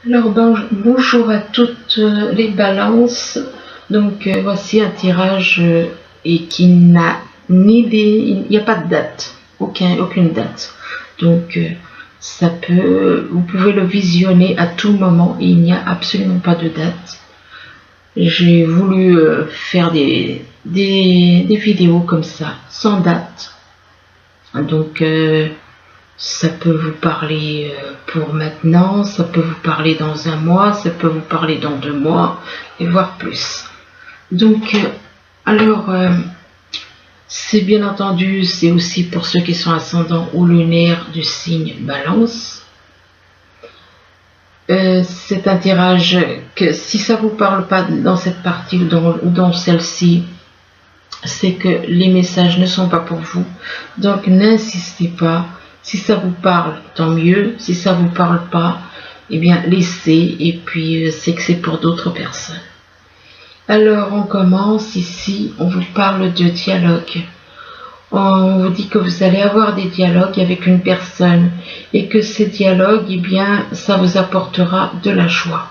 Alors bonjour à toutes les balances. Donc voici un tirage et qui n'a ni il n'y a pas de date, aucune date. Donc vous pouvez le visionner à tout moment et il n'y a absolument pas de date. J'ai voulu faire des vidéos comme ça, sans date. Donc ça peut vous parler pour maintenant, ça peut vous parler dans un mois, ça peut vous parler dans 2 mois, et voire plus. Donc, c'est bien entendu, c'est aussi pour ceux qui sont ascendants ou lunaires du signe Balance. C'est un tirage que si ça vous parle pas dans cette partie ou dans celle-ci, c'est que les messages ne sont pas pour vous. Donc, n'insistez pas. Si ça vous parle, tant mieux. Si ça vous parle pas, eh bien, laissez. Et puis, c'est que c'est pour d'autres personnes. Alors, on commence ici. On vous parle de dialogue. On vous dit que vous allez avoir des dialogues avec une personne. Et que ces dialogues, eh bien, ça vous apportera de la joie.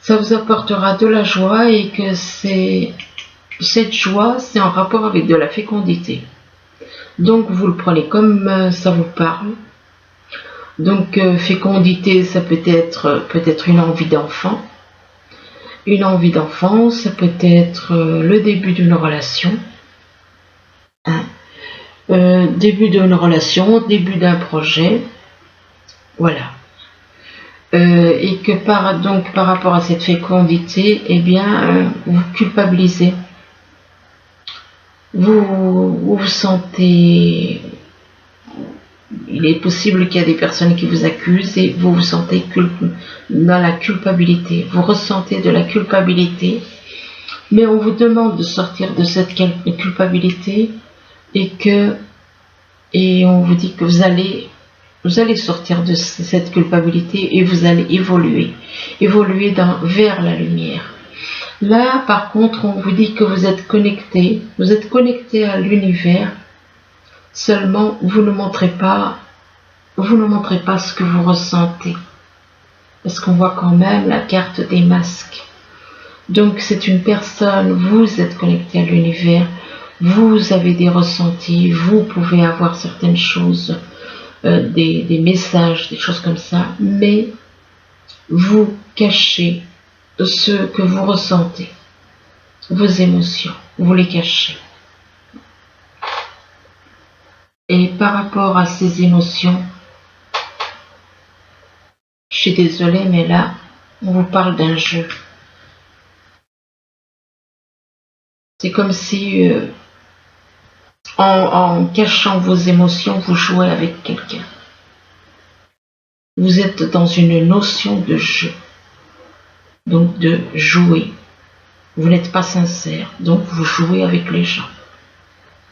Ça vous apportera de la joie et que cette joie, c'est en rapport avec de la fécondité. Donc, vous le prenez comme ça vous parle. Donc, fécondité, ça peut être une envie d'enfant. Une envie d'enfant, ça peut être le début d'une relation. Début d'une relation, début d'un projet. Voilà. Et que par rapport à cette fécondité, eh bien, vous culpabilisez. Vous vous sentez... Il est possible qu'il y a des personnes qui vous accusent et vous vous sentez dans la culpabilité. Vous ressentez de la culpabilité, mais on vous demande de sortir de cette culpabilité et on vous dit que vous allez sortir de cette culpabilité et vous allez évoluer vers la lumière. Là, par contre, on vous dit que vous êtes connecté à l'univers. Seulement, vous ne montrez pas ce que vous ressentez. Parce qu'on voit quand même la carte des masques. Donc, c'est une personne, vous êtes connecté à l'univers, vous avez des ressentis, vous pouvez avoir certaines choses, des messages, des choses comme ça, mais vous cachez ce que vous ressentez, vos émotions, vous les cachez. Et par rapport à ces émotions, je suis désolée, mais là, on vous parle d'un jeu. C'est comme si, en cachant vos émotions, vous jouez avec quelqu'un. Vous êtes dans une notion de jeu, donc de jouer. Vous n'êtes pas sincère, donc vous jouez avec les gens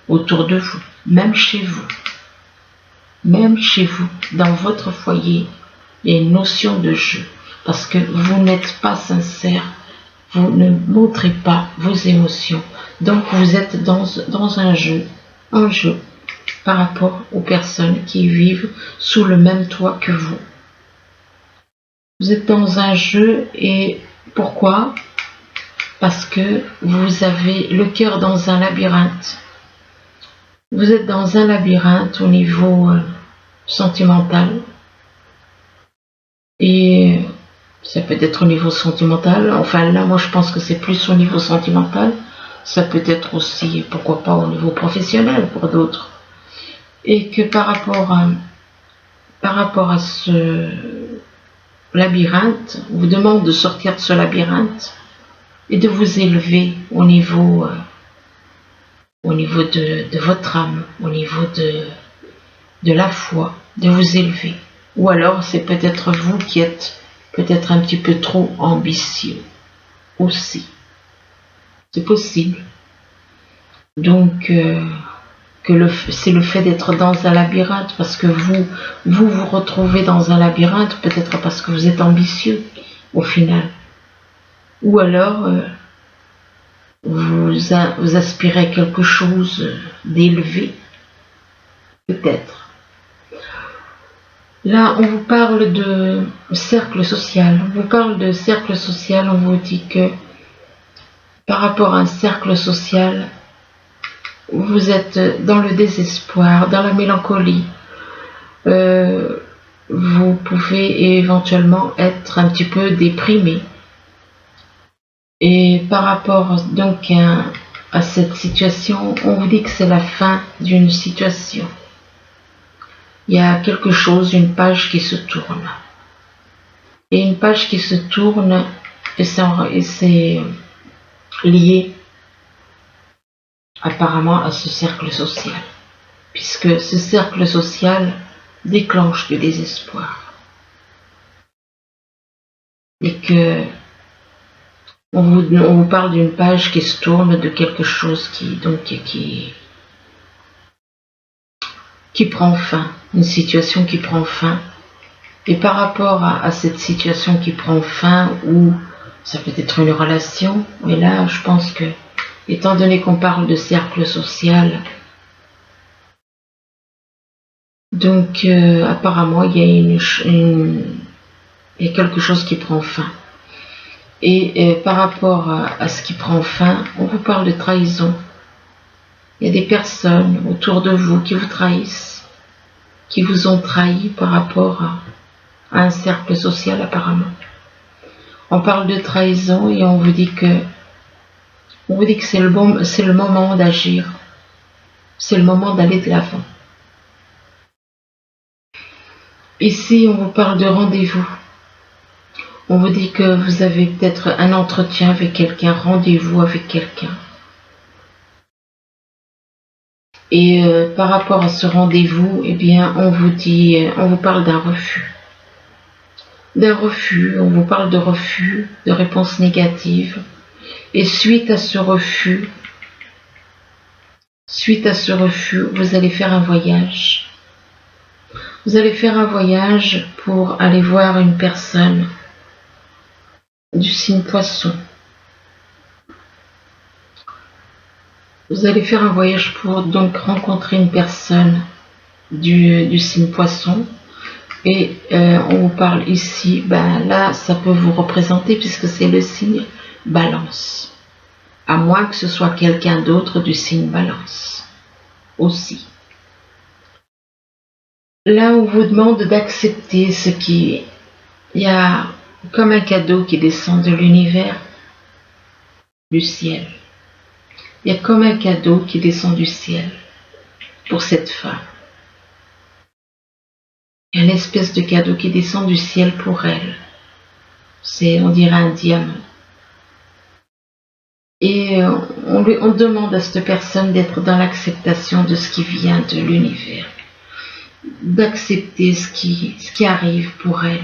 autour de vous, même chez vous, dans votre foyer, il y a une notion de jeu, parce que vous n'êtes pas sincère, vous ne montrez pas vos émotions, donc vous êtes dans un jeu par rapport aux personnes qui vivent sous le même toit que vous. Vous êtes dans un jeu et pourquoi ? Parce que vous avez le cœur dans un labyrinthe. Vous êtes dans un labyrinthe au niveau sentimental. Et ça peut être au niveau sentimental. Enfin là, moi je pense que c'est plus au niveau sentimental. Ça peut être aussi, pourquoi pas, au niveau professionnel pour d'autres. Et que par rapport à ce labyrinthe, on vous demande de sortir de ce labyrinthe et de vous élever au niveau de votre âme, au niveau de la foi, de vous élever. Ou alors c'est peut-être vous qui êtes peut-être un petit peu trop ambitieux aussi. C'est possible. Donc c'est le fait d'être dans un labyrinthe, parce que vous retrouvez dans un labyrinthe, peut-être parce que vous êtes ambitieux au final. Ou alors vous aspirez à quelque chose d'élevé, peut-être. Là, on vous parle de cercle social. On vous parle de cercle social, on vous dit que par rapport à un cercle social, vous êtes dans le désespoir, dans la mélancolie. Vous pouvez éventuellement être un petit peu déprimé. Et par rapport donc à cette situation, on vous dit que c'est la fin d'une situation. Il y a quelque chose, une page qui se tourne. Et une page qui se tourne, et c'est lié apparemment à ce cercle social. Puisque ce cercle social déclenche du désespoir. Et que on vous parle d'une page qui se tourne, de quelque chose qui prend fin, une situation qui prend fin. Et par rapport à cette situation qui prend fin, ou ça peut être une relation, mais là je pense que, étant donné qu'on parle de cercle social, donc apparemment il y a quelque chose qui prend fin. Et par rapport à ce qui prend fin, on vous parle de trahison. Il y a des personnes autour de vous qui vous trahissent, qui vous ont trahi par rapport à un cercle social apparemment. On parle de trahison et on vous dit que c'est le moment d'agir, c'est le moment d'aller de l'avant. Ici, on vous parle de rendez-vous. On vous dit que vous avez peut-être un entretien avec quelqu'un, rendez-vous avec quelqu'un. Et par rapport à ce rendez-vous, eh bien, on vous parle d'un refus. D'un refus, on vous parle de refus, de réponse négative. Et suite à ce refus, vous allez faire un voyage. Vous allez faire un voyage pour aller voir une personne du signe Poisson. Vous allez faire un voyage pour donc rencontrer une personne du signe Poisson. Et on vous parle ici, là ça peut vous représenter puisque c'est le signe Balance. À moins que ce soit quelqu'un d'autre du signe Balance aussi. Là on vous demande d'accepter ce qui est. Il y a comme un cadeau qui descend de l'univers, du ciel. Il y a comme un cadeau qui descend du ciel pour cette femme. Il y a une espèce de cadeau qui descend du ciel pour elle. On dirait un diamant. Et on demande à cette personne d'être dans l'acceptation de ce qui vient de l'univers. D'accepter ce qui arrive pour elle.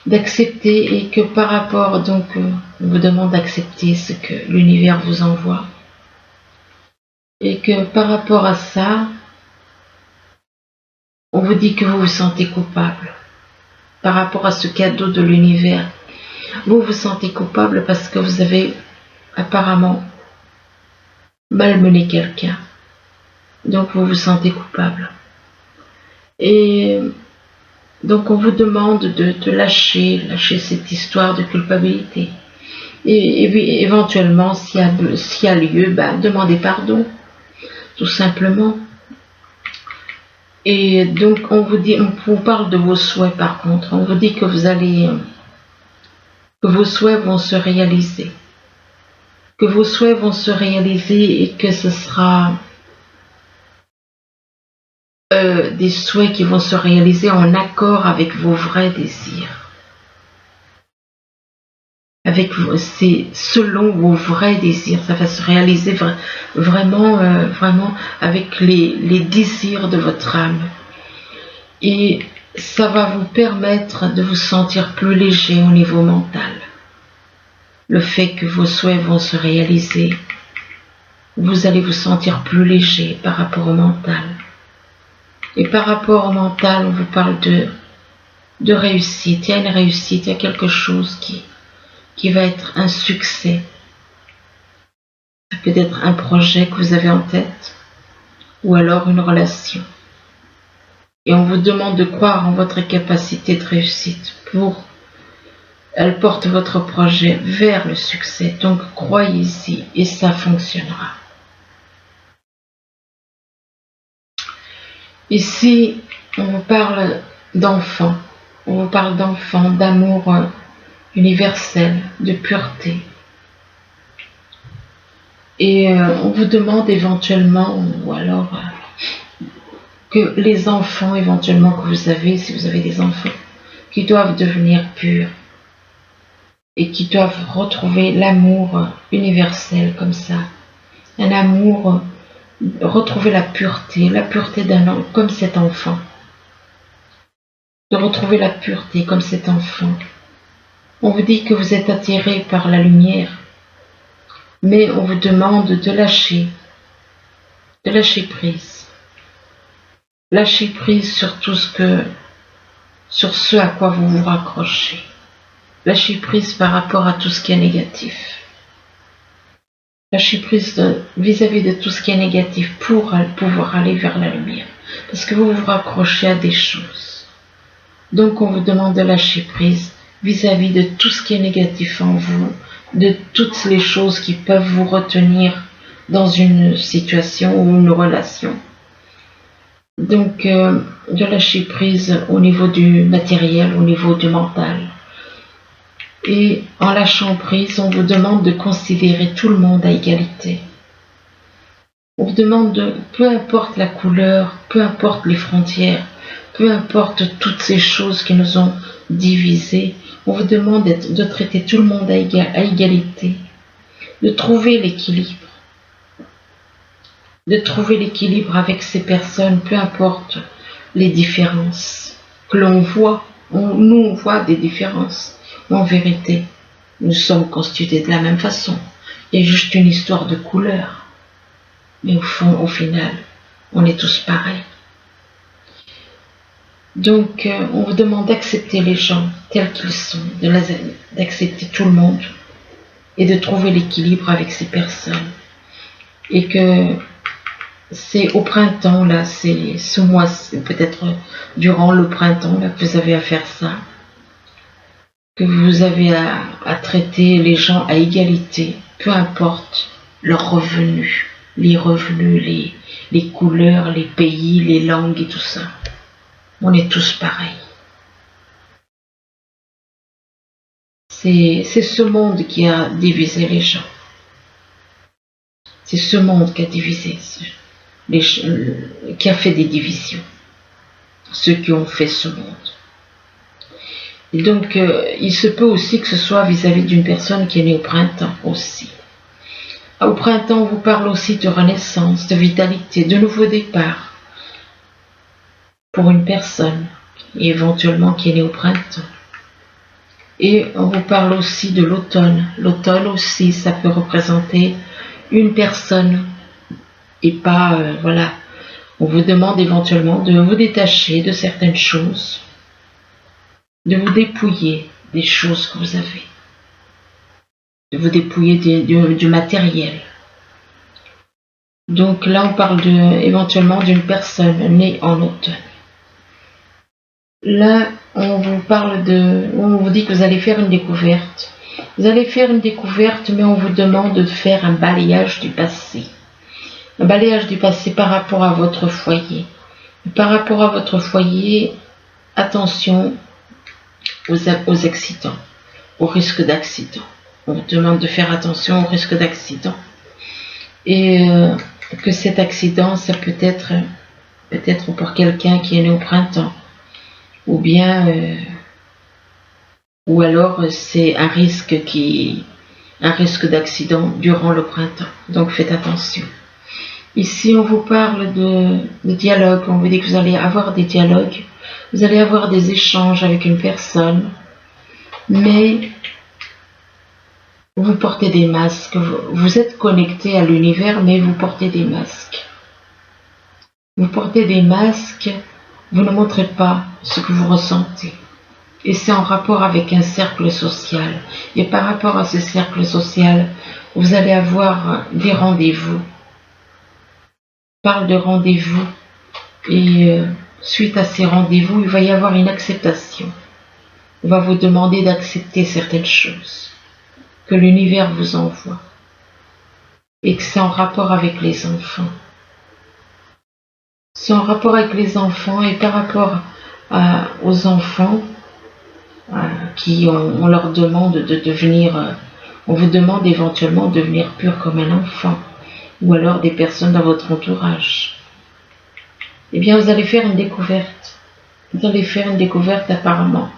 D'accepter et que par rapport, donc, on vous demande d'accepter ce que l'univers vous envoie. Et que par rapport à ça, on vous dit que vous vous sentez coupable. Par rapport à ce cadeau de l'univers, vous vous sentez coupable parce que vous avez apparemment malmené quelqu'un. Donc vous vous sentez coupable. Et donc on vous demande de lâcher cette histoire de culpabilité. Et éventuellement, s'il y a lieu, demandez pardon, tout simplement. Et donc on vous parle de vos souhaits par contre. On vous dit que vos souhaits vont se réaliser. Que vos souhaits vont se réaliser et que ce sera des souhaits qui vont se réaliser en accord avec vos vrais désirs. C'est selon vos vrais désirs. Ça va se réaliser vraiment avec les désirs de votre âme. Et ça va vous permettre de vous sentir plus léger au niveau mental. Le fait que vos souhaits vont se réaliser, vous allez vous sentir plus léger par rapport au mental. Et par rapport au mental, on vous parle de réussite. Il y a une réussite, il y a quelque chose qui va être un succès. Ça peut être un projet que vous avez en tête, ou alors une relation. Et on vous demande de croire en votre capacité de réussite pour elle porte votre projet vers le succès. Donc croyez-y et ça fonctionnera. Ici, on vous parle d'enfants. On vous parle d'enfants, d'amour universel, de pureté. Et on vous demande éventuellement, ou alors que les enfants éventuellement que vous avez, si vous avez des enfants, qui doivent devenir purs et qui doivent retrouver l'amour universel comme ça. Un amour, retrouver la pureté d'un homme comme cet enfant. De retrouver la pureté comme cet enfant. On vous dit que vous êtes attiré par la lumière, mais on vous demande de lâcher prise. Lâcher prise sur tout sur ce à quoi vous vous raccrochez. Lâchez prise par rapport à tout ce qui est négatif. Lâchez prise vis-à-vis de tout ce qui est négatif pour pouvoir aller vers la lumière. Parce que vous vous raccrochez à des choses. Donc on vous demande de lâcher prise vis-à-vis de tout ce qui est négatif en vous, de toutes les choses qui peuvent vous retenir dans une situation ou une relation. Donc de lâcher prise au niveau du matériel, au niveau du mental. Et en lâchant prise, on vous demande de considérer tout le monde à égalité. On vous demande peu importe la couleur, peu importe les frontières, peu importe toutes ces choses qui nous ont divisés, on vous demande de traiter tout le monde à égalité, de trouver l'équilibre. De trouver l'équilibre avec ces personnes, peu importe les différences que l'on voit. Nous, on voit des différences. En vérité, nous sommes constitués de la même façon. Il y a juste une histoire de couleur. Mais au final, on est tous pareils. Donc, on vous demande d'accepter les gens tels qu'ils sont, d'accepter tout le monde et de trouver l'équilibre avec ces personnes. Et que c'est au printemps, là, c'est ce mois, peut-être durant le printemps, là, que vous avez à faire ça. Que vous avez à traiter les gens à égalité, peu importe leurs revenus, les couleurs, les pays, les langues et tout ça. On est tous pareils. C'est ce monde qui a divisé les gens. C'est ce monde qui a divisé, qui a fait des divisions. Ceux qui ont fait ce monde. Et donc, il se peut aussi que ce soit vis-à-vis d'une personne qui est née au printemps aussi. Au printemps, on vous parle aussi de renaissance, de vitalité, de nouveau départ pour une personne, et éventuellement qui est née au printemps. Et on vous parle aussi de l'automne. L'automne aussi, ça peut représenter une personne et pas, voilà. On vous demande éventuellement de vous détacher de certaines choses, de vous dépouiller des choses que vous avez, de vous dépouiller du matériel. Donc là, on parle éventuellement d'une personne née en automne. Là, on vous dit que vous allez faire une découverte. Vous allez faire une découverte, mais on vous demande de faire un balayage du passé. Un balayage du passé par rapport à votre foyer. Par rapport à votre foyer, attention aux accidents, au risque d'accident. On vous demande de faire attention au risque d'accident. Et que cet accident, ça peut être pour quelqu'un qui est né au printemps. Ou bien, ou alors c'est un risque d'accident durant le printemps. Donc faites attention. Ici, on vous parle de dialogue. On vous dit que vous allez avoir des dialogues. Vous allez avoir des échanges avec une personne. Mais vous portez des masques. Vous êtes connecté à l'univers, mais vous portez des masques. Vous portez des masques. Vous ne montrez pas ce que vous ressentez. Et c'est en rapport avec un cercle social. Et par rapport à ce cercle social, vous allez avoir des rendez-vous. On parle de rendez-vous. Et suite à ces rendez-vous, il va y avoir une acceptation. On va vous demander d'accepter certaines choses que l'univers vous envoie et que c'est en rapport avec les enfants. C'est en rapport avec les enfants et par rapport aux enfants qui on leur demande de devenir, on vous demande éventuellement de devenir pur comme un enfant ou alors des personnes dans votre entourage. Eh bien, vous allez faire une découverte. Vous allez faire une découverte apparemment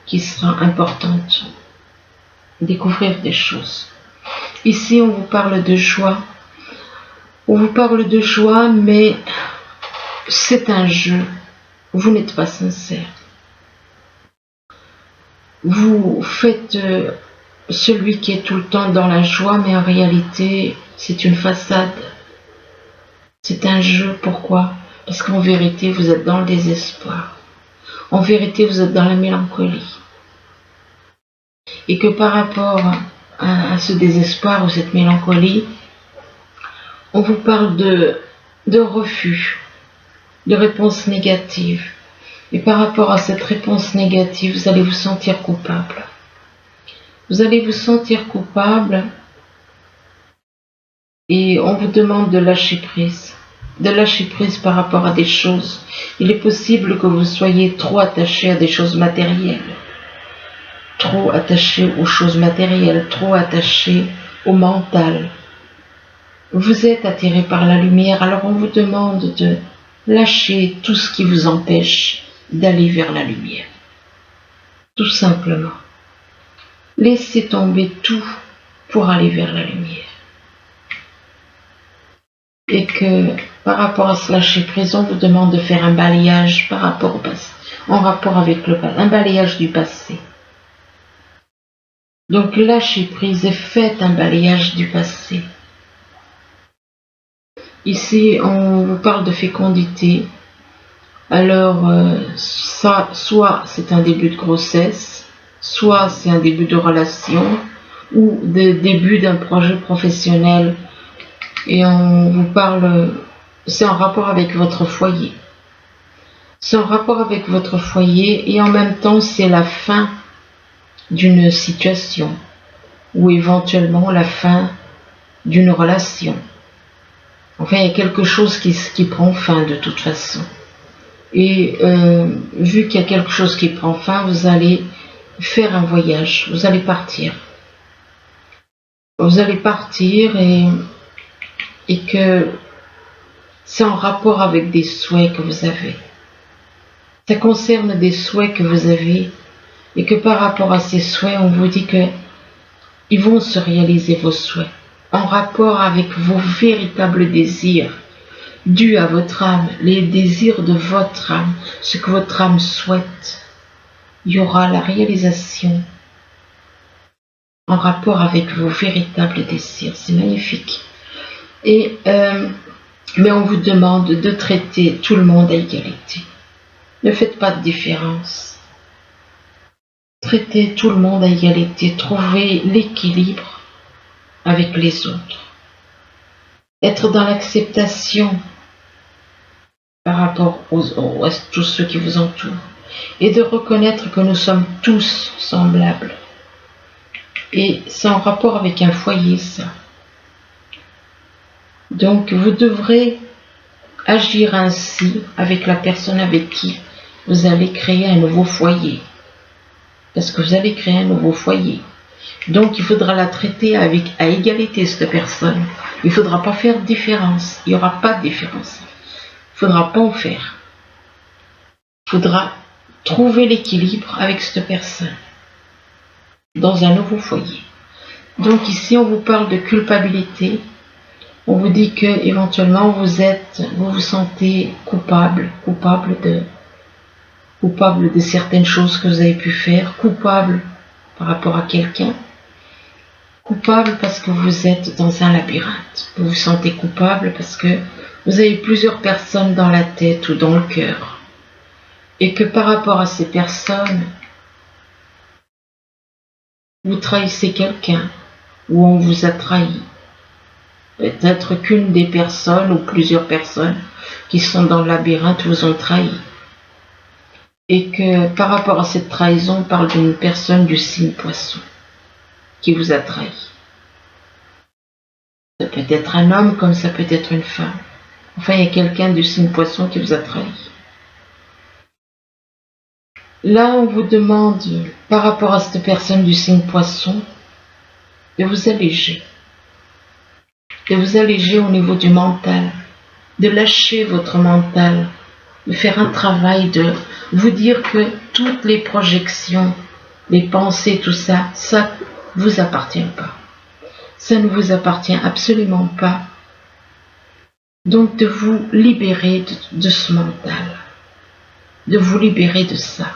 qui sera importante. Découvrir des choses. Ici, on vous parle de joie. On vous parle de joie, mais c'est un jeu. Vous n'êtes pas sincère. Vous faites celui qui est tout le temps dans la joie, mais en réalité, c'est une façade. C'est un jeu. Pourquoi ? Parce qu'en vérité, vous êtes dans le désespoir. En vérité, vous êtes dans la mélancolie. Et que par rapport à ce désespoir ou cette mélancolie, on vous parle de refus, de réponse négative. Et par rapport à cette réponse négative, vous allez vous sentir coupable. Vous allez vous sentir coupable et on vous demande de lâcher prise. De lâcher prise par rapport à des choses. Il est possible que vous soyez trop attaché à des choses matérielles. Trop attaché aux choses matérielles, trop attaché au mental. Vous êtes attiré par la lumière, alors on vous demande de lâcher tout ce qui vous empêche d'aller vers la lumière. Tout simplement. Laissez tomber tout pour aller vers la lumière. Et que par rapport à ce lâcher prise, on vous demande de faire un balayage par rapport au passé, en rapport avec le passé, un balayage du passé. Donc lâchez prise et faites un balayage du passé. Ici, on vous parle de fécondité. Alors, ça, soit c'est un début de grossesse, soit c'est un début de relation, ou de début d'un projet professionnel. Et on vous parle, c'est en rapport avec votre foyer. C'est en rapport avec votre foyer et en même temps c'est la fin d'une situation ou éventuellement la fin d'une relation. Enfin, il y a quelque chose qui prend fin de toute façon. Et vu qu'il y a quelque chose qui prend fin, vous allez faire un voyage, vous allez partir. Vous allez partir et que c'est en rapport avec des souhaits que vous avez. Ça concerne des souhaits que vous avez et que par rapport à ces souhaits, on vous dit que ils vont se réaliser vos souhaits en rapport avec vos véritables désirs dus à votre âme, les désirs de votre âme, ce que votre âme souhaite. Il y aura la réalisation en rapport avec vos véritables désirs. C'est magnifique. Et mais on vous demande de traiter tout le monde à égalité. Ne faites pas de différence. Traitez tout le monde à égalité. Trouvez l'équilibre avec les autres. Être dans l'acceptation par rapport à tous ceux qui vous entourent. Et de reconnaître que nous sommes tous semblables. Et c'est en rapport avec un foyer, ça. Donc, vous devrez agir ainsi avec la personne avec qui vous allez créer un nouveau foyer. Parce que vous allez créer un nouveau foyer. Donc, il faudra la traiter à égalité, cette personne. Il ne faudra pas faire de différence. Il n'y aura pas de différence. Il ne faudra pas en faire. Il faudra trouver l'équilibre avec cette personne. Dans un nouveau foyer. Donc, ici, on vous parle de culpabilité. On vous dit que éventuellement vous vous sentez coupable de certaines choses que vous avez pu faire, coupable par rapport à quelqu'un, coupable parce que vous êtes dans un labyrinthe. Vous vous sentez coupable parce que vous avez plusieurs personnes dans la tête ou dans le cœur. Et que par rapport à ces personnes, vous trahissez quelqu'un ou on vous a trahi. Peut-être qu'une des personnes ou plusieurs personnes qui sont dans le labyrinthe vous ont trahi. et que par rapport à cette trahison, on parle d'une personne du signe Poisson qui vous a trahi. Ça peut être un homme comme ça peut être une femme. Enfin, il y a quelqu'un du signe Poisson qui vous a trahi. Là, on vous demande, par rapport à cette personne du signe Poisson, de vous alléger. De vous alléger au niveau du mental, de lâcher votre mental, de faire un travail, de vous dire que toutes les projections, les pensées, tout ça, ça ne vous appartient pas. Ça ne vous appartient absolument pas. Donc de vous libérer de ce mental, de vous libérer de ça.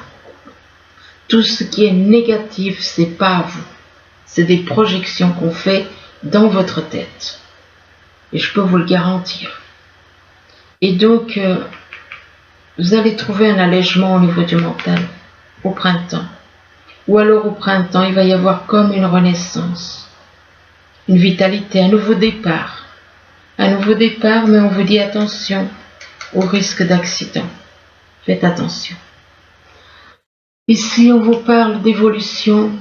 Tout ce qui est négatif, c'est pas à vous. C'est des projections qu'on fait dans votre tête. Et je peux vous le garantir. Et donc, vous allez trouver un allègement au niveau du mental au printemps. Ou alors au printemps, il va y avoir comme une renaissance, une vitalité, un nouveau départ. Un nouveau départ, mais on vous dit attention au risque d'accident. Faites attention. Ici, on vous parle d'évolution.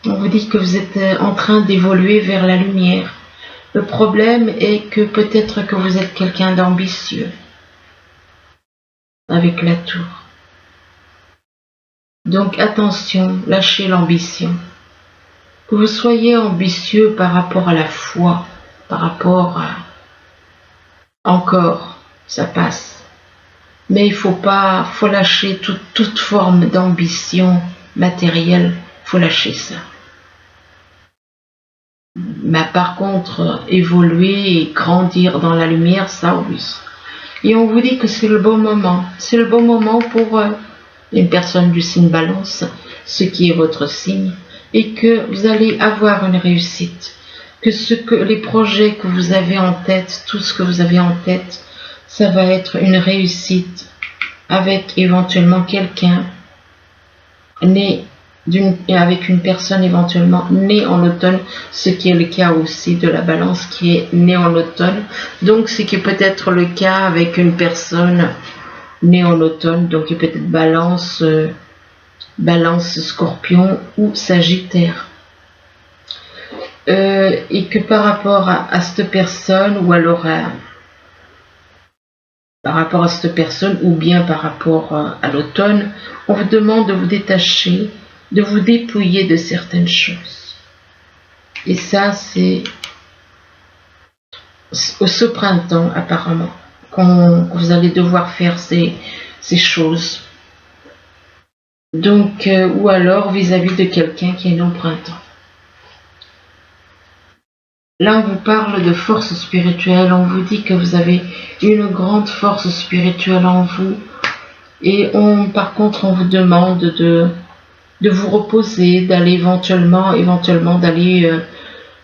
On vous dit que vous êtes en train d'évoluer vers la lumière. Le problème est que peut-être que vous êtes quelqu'un d'ambitieux avec la tour. Donc attention, lâchez l'ambition. Que vous soyez ambitieux par rapport à la foi, par rapport à... Encore, ça passe. Mais il faut lâcher toute forme d'ambition matérielle, faut lâcher ça. Mais par contre, évoluer et grandir dans la lumière, ça oui. Et on vous dit que c'est le bon moment. C'est le bon moment pour une personne du signe Balance, ce qui est votre signe, et que vous allez avoir une réussite. Que les projets que vous avez en tête, tout ce que vous avez en tête, ça va être une réussite avec éventuellement quelqu'un né avec une personne éventuellement née en automne, ce qui est le cas aussi de la Balance qui est née en automne. Donc ce qui peut être le cas avec une personne née en automne, donc il peut être Balance, Scorpion ou Sagittaire. Et que par rapport à cette personne, ou alors par rapport à cette personne, ou bien par rapport à l'automne, on vous demande de vous détacher, de vous dépouiller de certaines choses. Et ça, c'est ce printemps, apparemment, que vous allez devoir faire ces choses. Donc, ou alors vis-à-vis de quelqu'un qui est né au printemps. Là, on vous parle de force spirituelle, on vous dit que vous avez une grande force spirituelle en vous. Et par contre, on vous demande de vous reposer, d'aller éventuellement d'aller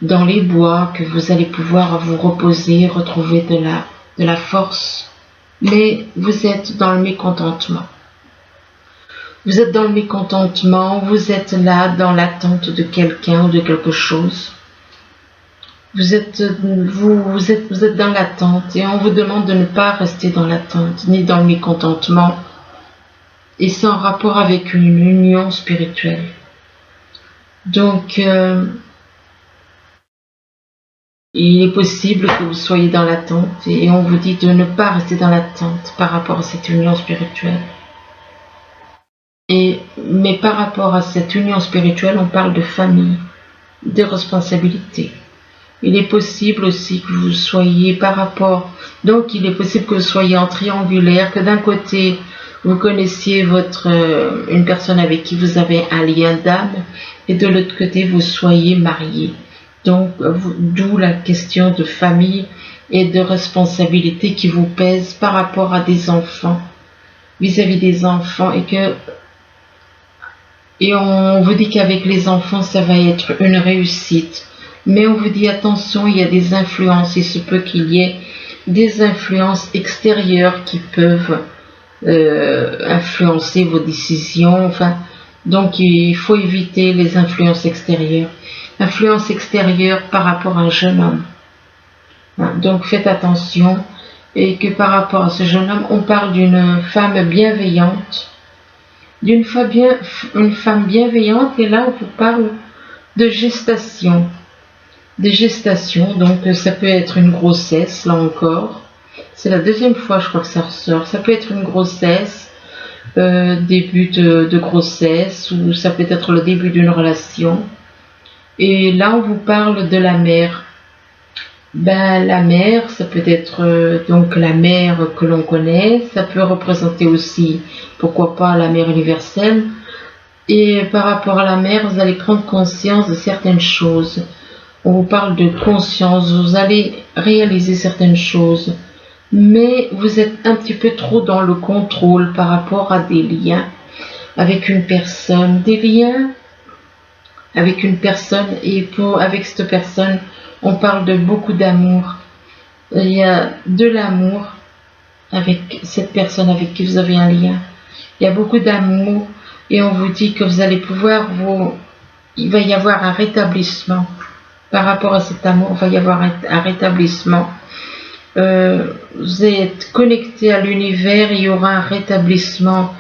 dans les bois, que vous allez pouvoir vous reposer, retrouver de la force. Mais vous êtes dans le mécontentement. Vous êtes dans le mécontentement, vous êtes là dans l'attente de quelqu'un ou de quelque chose. Vous êtes dans l'attente et on vous demande de ne pas rester dans l'attente ni dans le mécontentement et c'est en rapport avec une union spirituelle. Donc, il est possible que vous soyez dans l'attente et on vous dit de ne pas rester dans l'attente par rapport à cette union spirituelle. Mais par rapport à cette union spirituelle, on parle de famille, de responsabilité. Il est possible aussi que vous soyez donc il est possible que vous soyez en triangulaire, que d'un côté vous connaissiez une personne avec qui vous avez un lien d'âme et de l'autre côté vous soyez marié. Donc d'où la question de famille et de responsabilité qui vous pèse par rapport à des enfants, vis-à-vis des enfants et on vous dit qu'avec les enfants ça va être une réussite. Mais on vous dit attention, il y a des influences, il se peut qu'il y ait des influences extérieures qui peuvent influencer vos décisions. Enfin, donc il faut éviter les influences extérieures. Influence extérieure par rapport à un jeune homme. Donc faites attention et que par rapport à ce jeune homme, on parle d'une femme bienveillante d'une une femme bienveillante. Et là, on vous parle de gestation. De gestation, donc ça peut être une grossesse, là encore. C'est la deuxième fois, je crois que ça ressort. Ça peut être une grossesse, début de grossesse, ou ça peut être le début d'une relation. Et là, on vous parle de la mère. Ben, la mère, ça peut être donc la mère que l'on connaît. Ça peut représenter aussi, pourquoi pas, la mère universelle. Et par rapport à la mère, vous allez prendre conscience de certaines choses. On vous parle de conscience, vous allez réaliser certaines choses, mais vous êtes un petit peu trop dans le contrôle par rapport à des liens avec une personne, des liens avec une personne, et avec cette personne, on parle de beaucoup d'amour. Il y a de l'amour avec cette personne avec qui vous avez un lien. Il y a beaucoup d'amour et on vous dit que vous allez pouvoir il va y avoir un rétablissement. Par rapport à cet amour, il va y avoir un rétablissement. Vous êtes connecté à l'univers, il y aura un rétablissement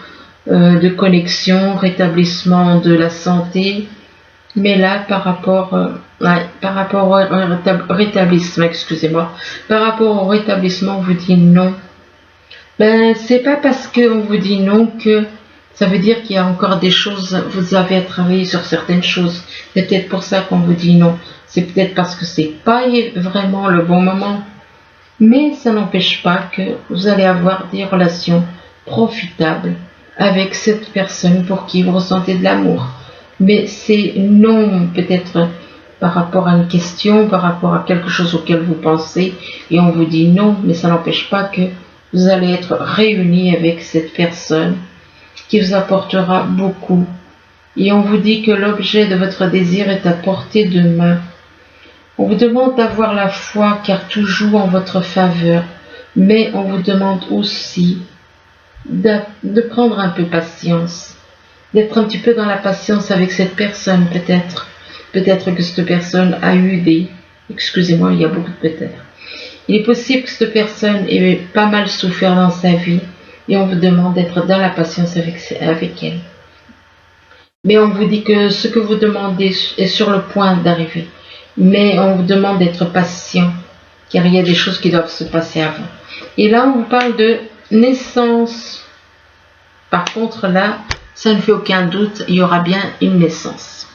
de connexion, rétablissement de la santé. Mais là, par rapport au rétablissement, excusez-moi, par rapport au rétablissement, on vous dit non. Ben, c'est pas parce qu'on vous dit non que ça veut dire qu'il y a encore des choses, vous avez à travailler sur certaines choses. C'est peut-être pour ça qu'on vous dit non. C'est peut-être parce que c'est pas vraiment le bon moment. Mais ça n'empêche pas que vous allez avoir des relations profitables avec cette personne pour qui vous ressentez de l'amour. Mais c'est non, peut-être par rapport à une question, par rapport à quelque chose auquel vous pensez, et on vous dit non, mais ça n'empêche pas que vous allez être réunis avec cette personne qui vous apportera beaucoup. Et on vous dit que l'objet de votre désir est à portée de main. On vous demande d'avoir la foi car tout joue en votre faveur, mais on vous demande aussi de prendre un peu patience, d'être un petit peu dans la patience avec cette personne peut-être. Peut-être que cette personne a eu excusez-moi, il y a beaucoup de peut-être. Il est possible que cette personne ait pas mal souffert dans sa vie et on vous demande d'être dans la patience avec elle. Mais on vous dit que ce que vous demandez est sur le point d'arriver. Mais on vous demande d'être patient, car il y a des choses qui doivent se passer avant. Et là, on vous parle de naissance. Par contre, là, ça ne fait aucun doute, il y aura bien une naissance.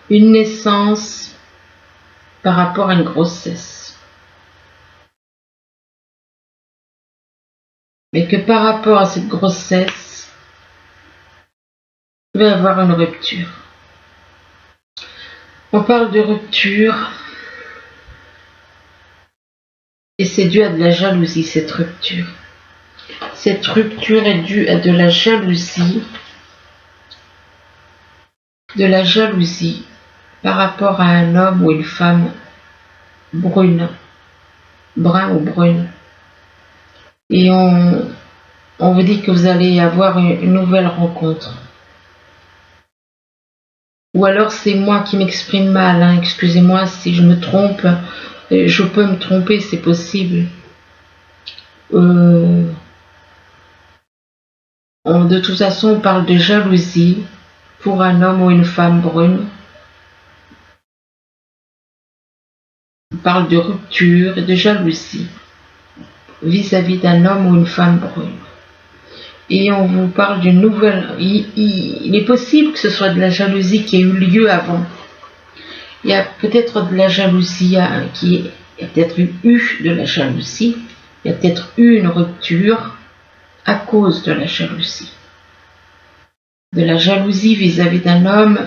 Une naissance par rapport à une grossesse. Mais que par rapport à cette grossesse, il va y avoir une rupture. On parle de rupture et c'est dû à de la jalousie, cette rupture. Cette rupture est due à de la jalousie par rapport à un homme ou une femme brun ou brune. Et on vous dit que vous allez avoir une nouvelle rencontre. Ou alors c'est moi qui m'exprime mal, hein. Excusez-moi si je me trompe, je peux me tromper, c'est possible. De toute façon, on parle de jalousie pour un homme ou une femme brune. On parle de rupture et de jalousie vis-à-vis d'un homme ou une femme brune. Et on vous parle d'une nouvelle... Il est possible que ce soit de la jalousie qui ait eu lieu avant. Il y a peut-être de la jalousie, il y a peut-être eu de la jalousie, il y a peut-être eu une rupture à cause de la jalousie. De la jalousie vis-à-vis d'un homme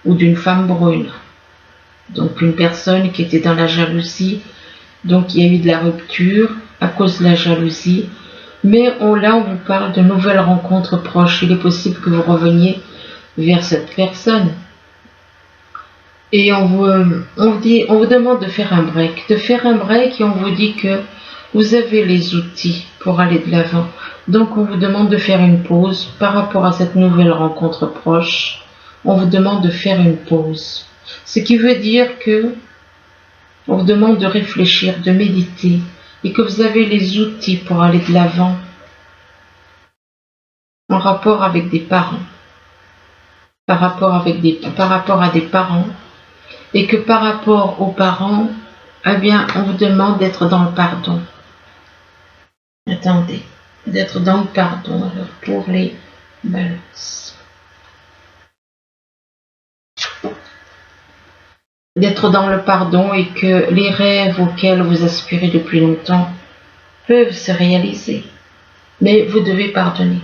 ou d'une femme brune. Donc une personne qui était dans la jalousie, donc il y a eu de la rupture à cause de la jalousie. Mais là, on vous parle de nouvelles rencontres proches. Il est possible que vous reveniez vers cette personne. Et on vous demande de faire un break. Et on vous dit que vous avez les outils pour aller de l'avant. Donc, on vous demande de faire une pause par rapport à cette nouvelle rencontre proche. On vous demande de faire une pause. Ce qui veut dire que on vous demande de réfléchir, de méditer. Et que vous avez les outils pour aller de l'avant en rapport avec des parents. par rapport à des parents, et que par rapport aux parents, eh bien, on vous demande d'être dans le pardon. Attendez, d'être dans le pardon, alors, pour les balances. D'être dans le pardon et que les rêves auxquels vous aspirez depuis longtemps peuvent se réaliser. Mais vous devez pardonner.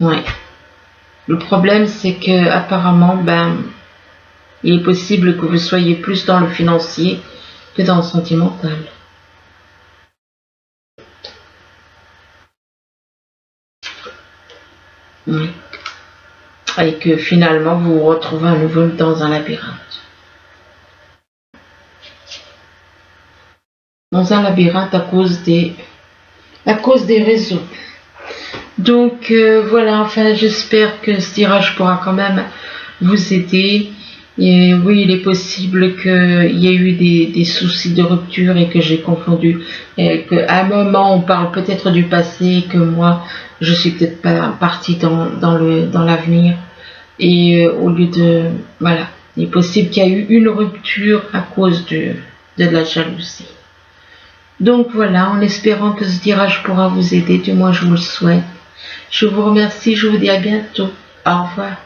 Ouais. Le problème, c'est que apparemment, il est possible que vous soyez plus dans le financier que dans le sentimental. Oui. Et que finalement, vous vous retrouvez à nouveau dans un labyrinthe. Dans un labyrinthe à cause des réseaux. Donc voilà, enfin j'espère que ce tirage pourra quand même vous aider. Et oui, il est possible qu'il y ait eu des soucis de rupture et que j'ai confondu. Et qu'à un moment on parle peut-être du passé, que moi je suis peut-être pas partie dans l'avenir. Et au lieu de... Voilà, il est possible qu'il y ait eu une rupture à cause de la jalousie. Donc voilà, en espérant que ce tirage pourra vous aider, du moins je vous le souhaite. Je vous remercie, je vous dis à bientôt. Au revoir.